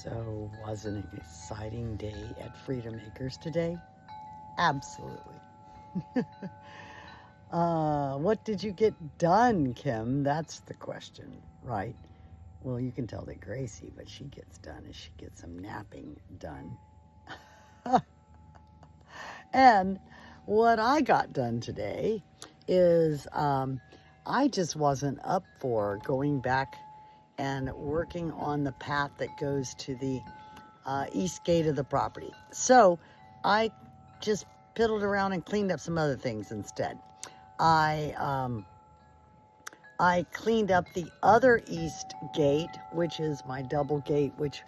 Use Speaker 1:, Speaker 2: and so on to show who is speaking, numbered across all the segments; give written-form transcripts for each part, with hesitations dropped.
Speaker 1: So, was it an exciting day at Freedom Acres today? Absolutely. What did you get done, Kim? That's the question, right? Well, you can tell that Gracie, what she gets done is she gets some napping done. And what I got done today is I just wasn't up for going back and working on the path that goes to the east gate of the property. So I just piddled around and cleaned up some other things instead. I cleaned up the other east gate, which is my double gate, which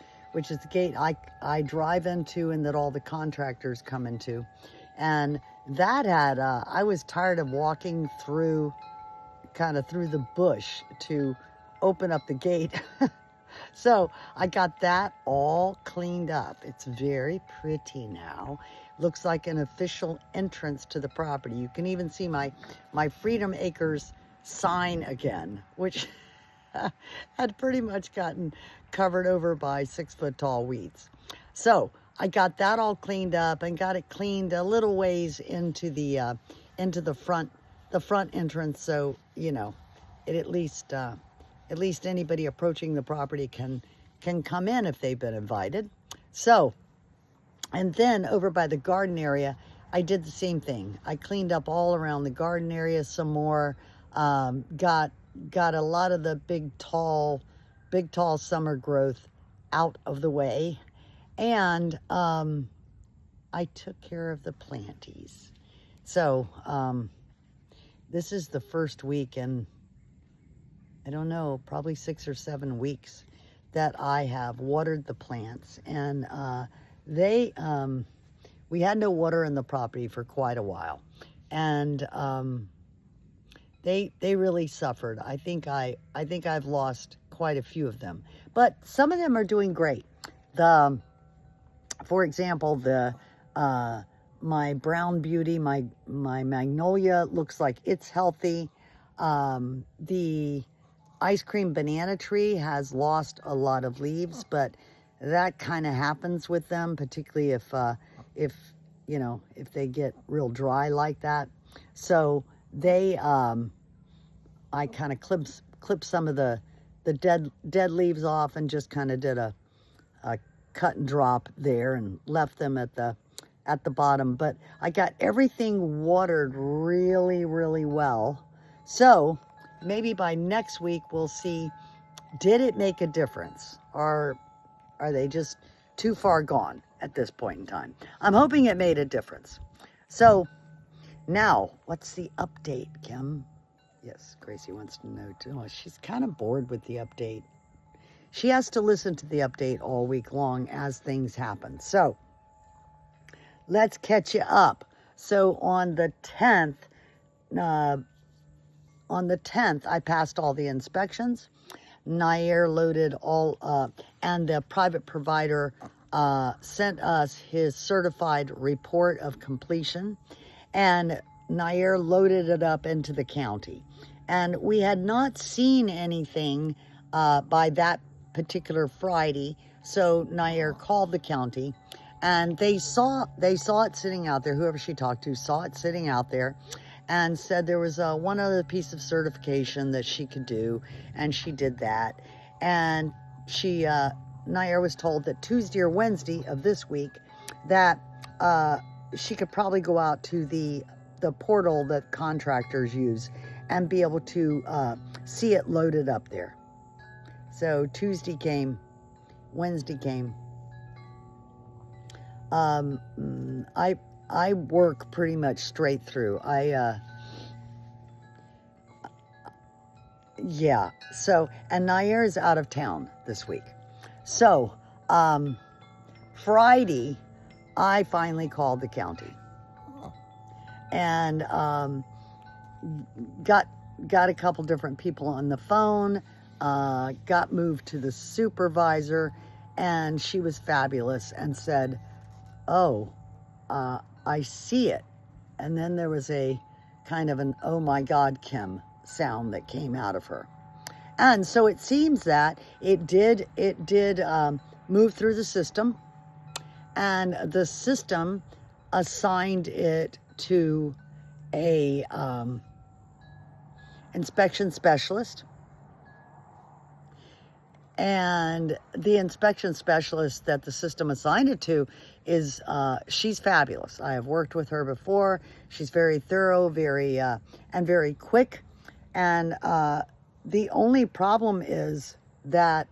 Speaker 1: is the gate I drive into and that all the contractors come into. And that had, I was tired of walking through, kind of through the bush to open up the gate. So I got that all cleaned up. It's very pretty now. Looks like an official entrance to the property. You can even see my Freedom Acres sign again, which had pretty much gotten covered over by 6-foot tall weeds. So I got that all cleaned up and got it cleaned a little ways into the front entrance, so you know it at least anybody approaching the property can come in if they've been invited. So, and then over by the garden area, I did the same thing. I cleaned up all around the garden area some more. Got a lot of the big tall summer growth out of the way, and I took care of the planties. So this is the first week in, I don't know, probably 6 or 7 weeks that I have watered the plants, and we had no water in the property for quite a while, and they really suffered. I think I've lost quite a few of them, but some of them are doing great. For example, my brown beauty, my magnolia looks like it's healthy. The ice cream banana tree has lost a lot of leaves, but that kind of happens with them, particularly if they get real dry like that. So they, I kind of clipped some of the dead leaves off and just kind of did a cut and drop there and left them at the bottom. But I got everything watered really, really well. So maybe by next week we'll see, did it make a difference, or are they just too far gone at this point in time? I'm hoping it made a difference. So now, what's the update, Kim? Yes, Gracie wants to know too. Oh, she's kind of bored with the update. She has to listen to the update all week long as things happen. So let's catch you up. So on the 10th, I passed all the inspections. Nair loaded all, and the private provider sent us his certified report of completion, and Nair loaded it up into the county. And we had not seen anything by that particular Friday, so Nair called the county, and they saw it sitting out there. Whoever she talked to saw it sitting out there, and said there was one other piece of certification that she could do, and she did that. And Nair was told that Tuesday or Wednesday of this week that she could probably go out to the portal that contractors use and be able to see it loaded up there. So Tuesday came, Wednesday came. I work pretty much straight through. Yeah, so, and Nair is out of town this week. So, Friday, I finally called the county and got a couple different people on the phone, got moved to the supervisor, and she was fabulous and said, oh, I see it. And then there was a kind of an, oh my God, Kim sound that came out of her. And so it seems that it did move through the system, and the system assigned it to a inspection specialist. And the inspection specialist that the system assigned it to is, she's fabulous. I have worked with her before. She's very thorough, and very quick. And the only problem is that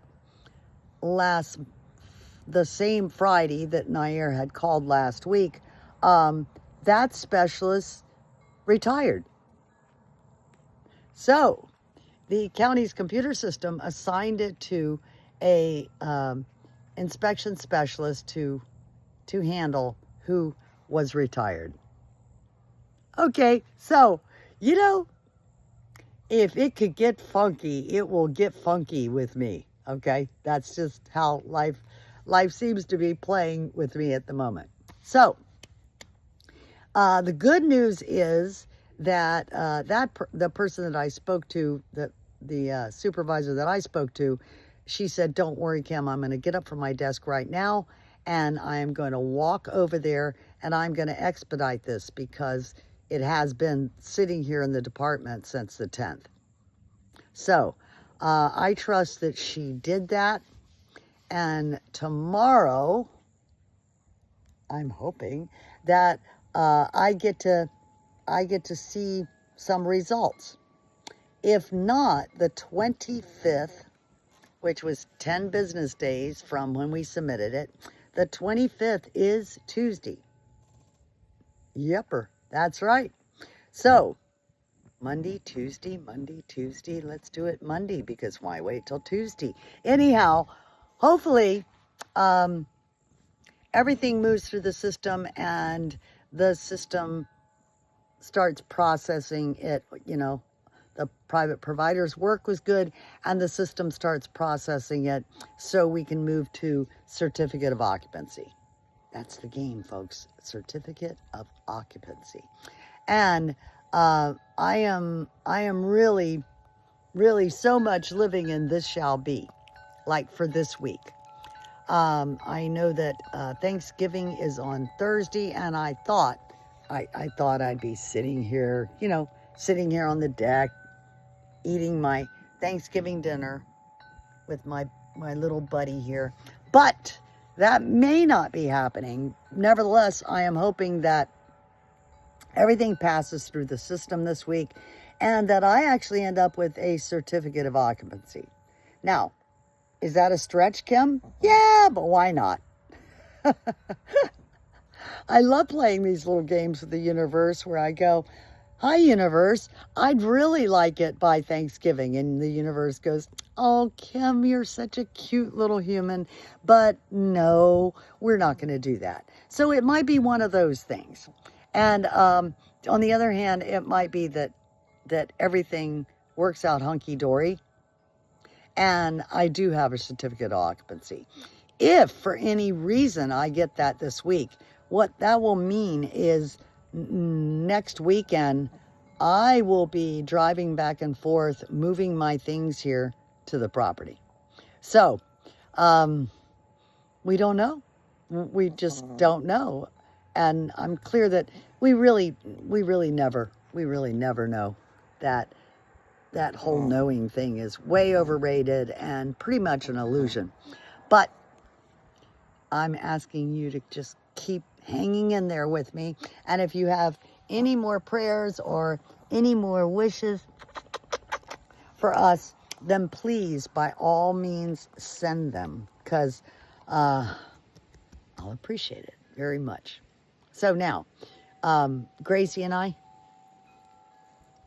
Speaker 1: the same Friday that Nair had called last week, that specialist retired. So the county's computer system assigned it to a inspection specialist to handle who was retired. Okay, so, you know, if it could get funky, it will get funky with me. Okay, that's just how life seems to be playing with me at the moment. So, the good news is that the person that I spoke to, the supervisor that I spoke to, she said, "Don't worry, Kim, I'm going to get up from my desk right now, and I'm going to walk over there, and I'm going to expedite this because it has been sitting here in the department since the 10th. So I trust that she did that, and tomorrow, I'm hoping that I get to see some results. If not, the 25th, which was 10 business days from when we submitted it, the 25th is Tuesday. Yepper, that's right. So, Monday, Tuesday, let's do it Monday, because why wait till Tuesday? Anyhow, hopefully, everything moves through the system and the system starts processing it. You know, the private provider's work was good, and the system starts processing it so we can move to Certificate of Occupancy. That's the game, folks. Certificate of Occupancy. And I am really, really so much living in this shall be, like for this week. I know that Thanksgiving is on Thursday, and I thought I'd be sitting here, you know, sitting here on the deck, eating my Thanksgiving dinner with my little buddy here. But that may not be happening. Nevertheless, I am hoping that everything passes through the system this week and that I actually end up with a Certificate of Occupancy. Now, is that a stretch, Kim? Yeah, but why not? I love playing these little games with the universe where I go, "Hi, universe, I'd really like it by Thanksgiving." And the universe goes, "Oh, Kim, you're such a cute little human. But no, we're not going to do that." So it might be one of those things. And on the other hand, it might be that everything works out hunky-dory, and I do have a Certificate of Occupancy. If for any reason I get that this week, what that will mean is next weekend, I will be driving back and forth, moving my things here to the property. So, we don't know. We just don't know. And I'm clear that we really never know. That whole knowing thing is way overrated and pretty much an illusion. But I'm asking you to just keep hanging in there with me. And if you have any more prayers or any more wishes for us, then please, by all means, send them, because I'll appreciate it very much. So now, Gracie and I,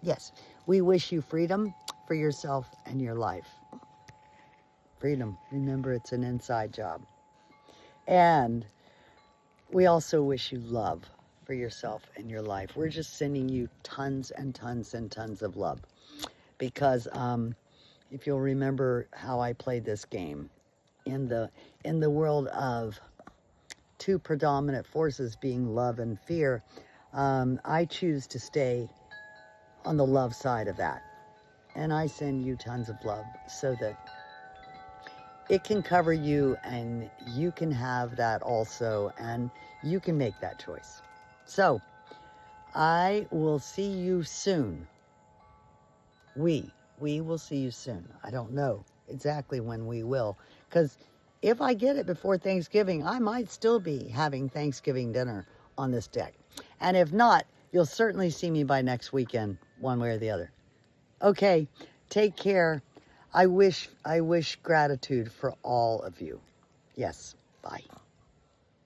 Speaker 1: yes, we wish you freedom for yourself and your life. Freedom. Remember, it's an inside job. And we also wish you love for yourself and your life. We're just sending you tons and tons and tons of love. Because if you'll remember how I played this game, in the world of two predominant forces being love and fear, I choose to stay on the love side of that. And I send you tons of love so that it can cover you, and you can have that also, and you can make that choice. So I will see you soon. We will see you soon. I don't know exactly when we will, because if I get it before Thanksgiving, I might still be having Thanksgiving dinner on this deck. And if not, you'll certainly see me by next weekend, one way or the other. Okay, take care. I wish gratitude for all of you. Yes, bye.